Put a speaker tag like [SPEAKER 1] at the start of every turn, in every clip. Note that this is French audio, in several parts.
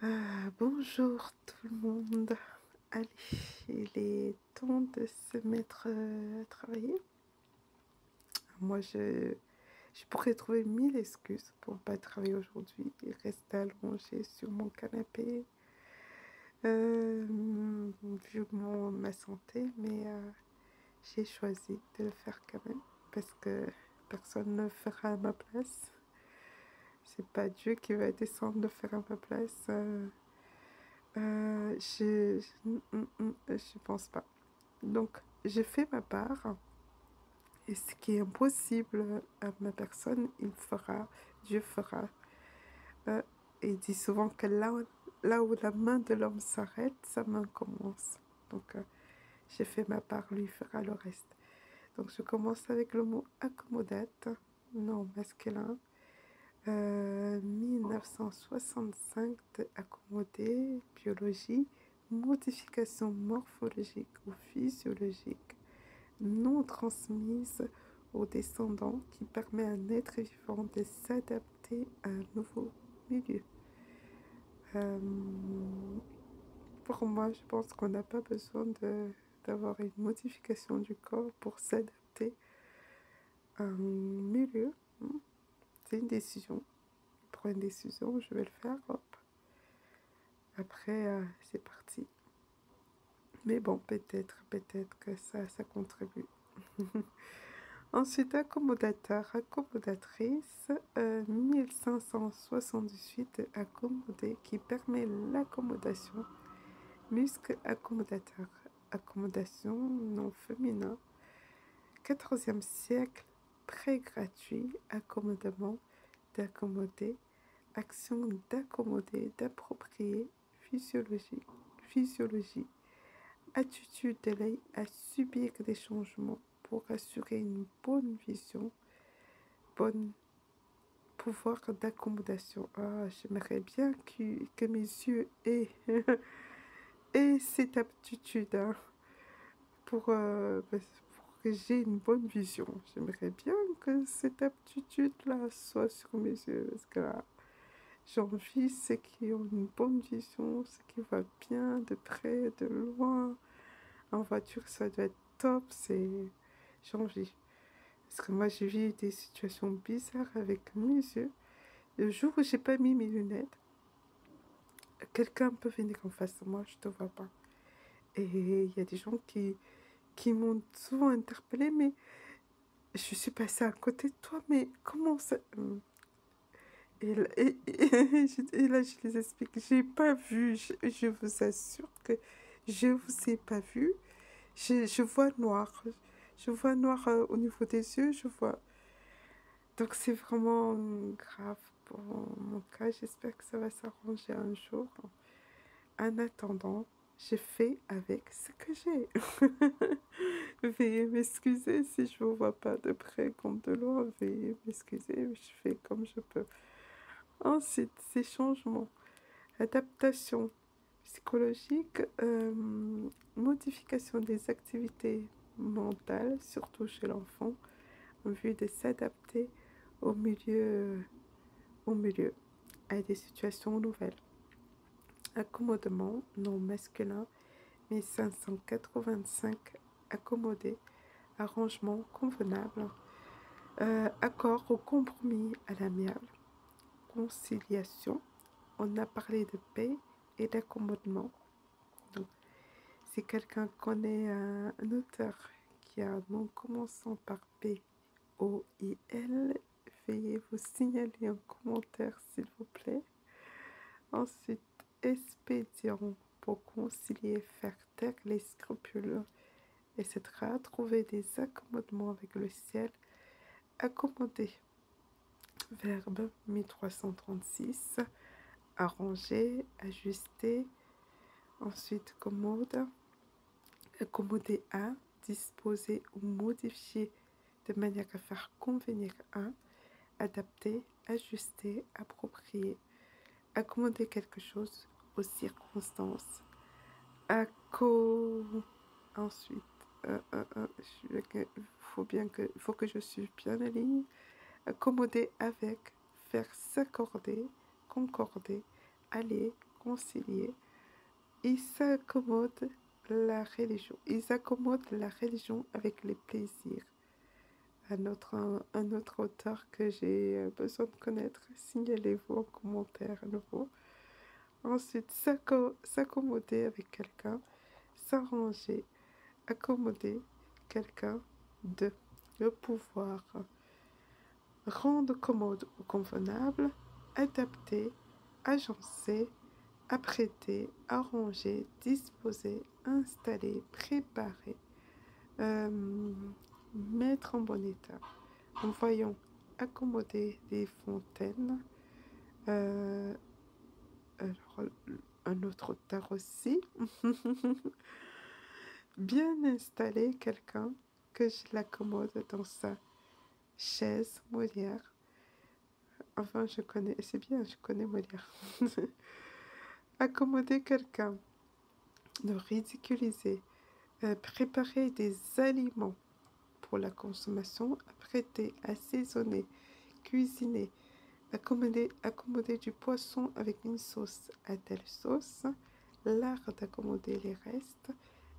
[SPEAKER 1] Bonjour tout le monde. Allez, il est temps de se mettre à travailler. Moi, je pourrais trouver mille excuses pour ne pas travailler aujourd'hui et rester allongée sur mon canapé, vu ma santé, mais j'ai choisi de le faire quand même parce que personne ne le fera à ma place. C'est pas Dieu qui va descendre le faire à ma place. Je pense pas. Donc, j'ai fait ma part. Et ce qui est impossible à ma personne, il fera, Dieu fera. Euh, il dit souvent que là où la main de l'homme s'arrête, sa main commence. Donc, j'ai fait ma part, lui fera le reste. Donc, je commence avec le mot accommodate, non masculin. 1965 de accommoder, biologie, modification morphologique ou physiologique non transmise aux descendants qui permet à un être vivant de s'adapter à un nouveau milieu. Euh, pour moi, je pense qu'on n'a pas besoin d'avoir une modification du corps pour s'adapter à un milieu. C'est une décision. Je prends une décision, je vais le faire, hop. Après, c'est parti. Mais bon, peut-être que ça contribue. Ensuite, accommodateur, accommodatrice, 1578, accommodé, qui permet l'accommodation. Muscle accommodateur, accommodation non féminin. 14e siècle, prêt gratuit, accommodement, d'accommoder, action d'accommoder, d'approprier, physiologie, attitude de l'œil à subir des changements pour assurer une bonne vision, bon pouvoir d'accommodation. Ah, j'aimerais bien que mes yeux aient cette aptitude, hein, pour que j'ai une bonne vision. J'aimerais bien que cette aptitude-là soit sur mes yeux, parce que là, j'ai envie ceux qui ont une bonne vision, ceux qui voient bien de près, de loin. En voiture, ça doit être top, j'ai envie. Parce que moi, j'ai vu des situations bizarres avec mes yeux. Le jour où j'ai pas mis mes lunettes, quelqu'un peut venir en face de moi, je te vois pas. Et il y a des gens qui m'ont souvent interpellée, mais je suis passée à côté de toi, mais comment ça... Et là, je les explique, j'ai pas vu, je vous assure que je vous ai pas vu. Je vois noir, je vois noir au niveau des yeux, je vois... Donc c'est vraiment grave pour mon cas, j'espère que ça va s'arranger un jour. En attendant, je fais avec ce que j'ai. Veuillez m'excuser si je ne vous vois pas de près comme de loin. Veuillez m'excuser, je fais comme je peux. Ensuite, ces changements. Adaptation psychologique, modification des activités mentales, surtout chez l'enfant, en vue de s'adapter au milieu, au milieu, à des situations nouvelles. Accommodement non masculin, 1585, accommodé, arrangement convenable, accord au compromis à l'amiable, conciliation. On a parlé de paix et d'accommodement. Donc, si quelqu'un connaît un auteur qui a un nom commençant par P, O, I, L, veuillez vous signaler en commentaire s'il vous plaît. Ensuite, expédient pour concilier, faire taire les scrupules, etc. Trouver des accommodements avec le ciel. Accommoder. Verbe 1336. Arranger, ajuster. Ensuite, commode. Accommoder à, disposer ou modifier de manière à faire convenir à. Adapter, ajuster, approprier. Accommoder quelque chose aux circonstances. Ensuite, il faut que je suive bien la ligne. Accommoder avec, faire s'accorder, concorder, aller, concilier. Ils s'accommodent la religion. Ils accommodent la religion avec les plaisirs. Un autre auteur que j'ai besoin de connaître, signalez-vous en commentaire à nouveau. Ensuite, s'accommoder avec quelqu'un, s'arranger, accommoder quelqu'un de le pouvoir, rendre commode ou convenable, adapter, agencer, apprêter, arranger, disposer, installer, préparer, mettre en bon état. Nous voyons accommoder des fontaines. Alors, un autre auteur aussi. Bien installer quelqu'un que je l'accommode dans sa chaise, Molière. Enfin, je connais, c'est bien, je connais Molière. Accommoder quelqu'un, le ridiculiser, préparer des aliments pour la consommation, apprêter, assaisonner, cuisiner, accommoder du poisson avec une sauce à telle sauce, l'art d'accommoder les restes,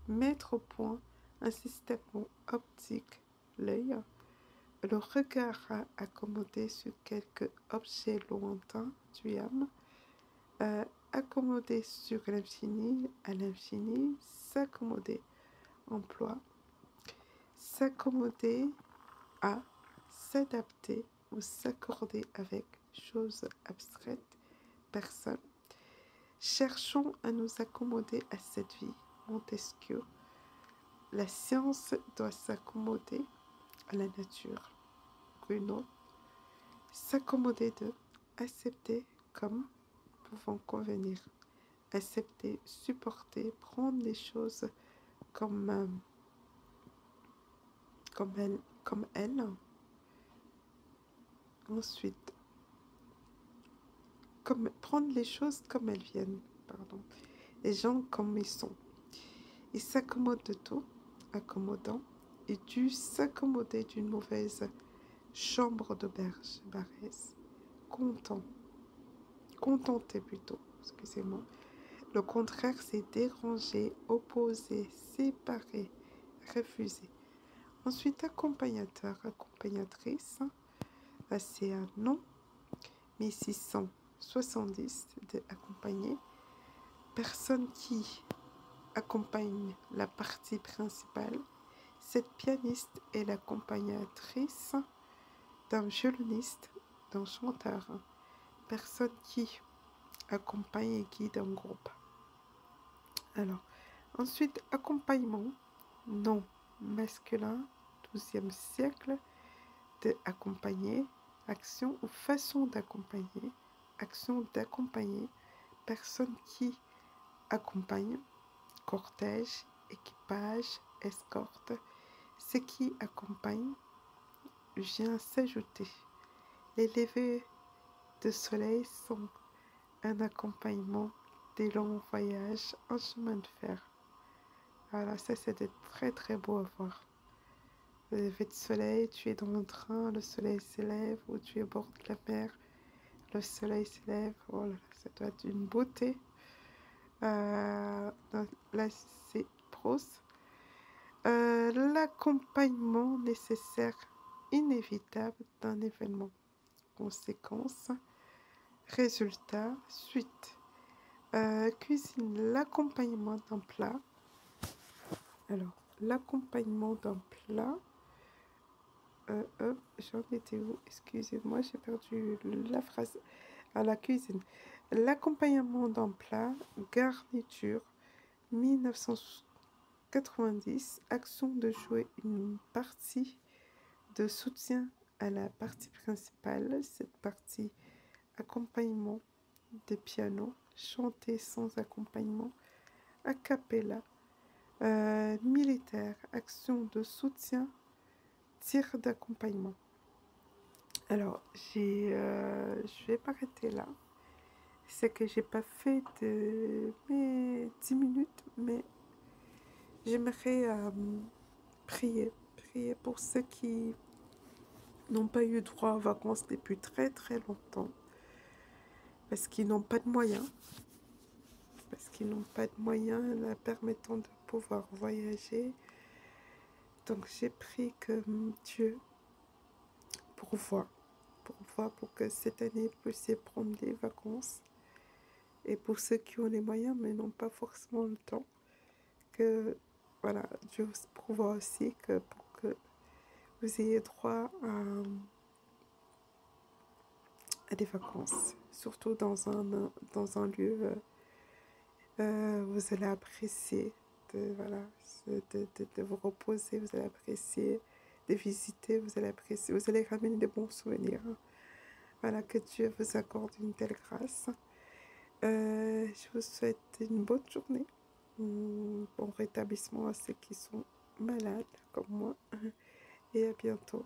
[SPEAKER 1] mettre au point un système optique, l'œil, le regard à accommoder sur quelque objet lointain du âme, accommoder sur l'infini, à l'infini, s'accommoder, emploi, s'accommoder à, s'adapter ou s'accorder avec, chose abstraite, personne. Cherchons à nous accommoder à cette vie, Montesquieu. La science doit s'accommoder à la nature, Bruno. S'accommoder de, accepter comme pouvant convenir, accepter, supporter, prendre les choses comme elles. Ensuite, prendre les choses comme elles viennent, pardon. Les gens comme ils sont. Ils s'accommodent de tout, accommodant, et dû s'accommoder d'une mauvaise chambre d'auberge, Barès. Contenter plutôt, excusez-moi. Le contraire, c'est déranger, opposer, séparer, refuser. Ensuite, accompagnateur, accompagnatrice, c'est un nom, 1670 de accompagner. Personne qui accompagne la partie principale. Cette pianiste est l'accompagnatrice d'un violoniste, d'un chanteur. Personne qui accompagne et guide un groupe. Alors, ensuite, accompagnement, nom masculin, 12e siècle, de accompagner, action ou façon d'accompagner, action d'accompagner, personne qui accompagne, cortège, équipage, escorte, ce qui accompagne vient s'ajouter. Les levées de soleil sont un accompagnement des longs voyages en chemin de fer. Voilà, ça c'est très très beau à voir. Le lever de soleil, tu es dans le train, le soleil s'élève, ou tu es au bord de la mer, le soleil s'élève. Oh là là, ça doit être une beauté. Là, c'est Proust. L'accompagnement nécessaire, inévitable d'un événement. Conséquence, résultat, suite. Cuisine, l'accompagnement d'un plat. Alors, l'accompagnement d'un plat. J'en étais où? Excusez-moi, j'ai perdu la phrase. À la cuisine. L'accompagnement d'un plat, garniture, 1990, action de jouer une partie de soutien à la partie principale. Cette partie, accompagnement de piano, chanter sans accompagnement, a cappella, militaire, action de soutien, tir d'accompagnement. Alors, je vais m'arrêter là. C'est que j'ai pas fait de mes 10 minutes, mais j'aimerais prier pour ceux qui n'ont pas eu droit aux vacances depuis très très longtemps, parce qu'ils n'ont pas de moyens. parce qu'ils n'ont pas de moyens la permettant de pouvoir voyager. Donc j'ai prié que Dieu pourvoie, pour que cette année vous puissiez prendre des vacances. Et pour ceux qui ont les moyens mais n'ont pas forcément le temps, que voilà, Dieu vous pourvoit aussi que pour que vous ayez droit à des vacances, surtout dans un lieu vous allez apprécier voilà, de vous reposer, vous allez apprécier de visiter, vous allez apprécier, vous allez ramener de bons souvenirs. Voilà, que Dieu vous accorde une telle grâce. Je vous souhaite une bonne journée, bon rétablissement à ceux qui sont malades comme moi, et à bientôt.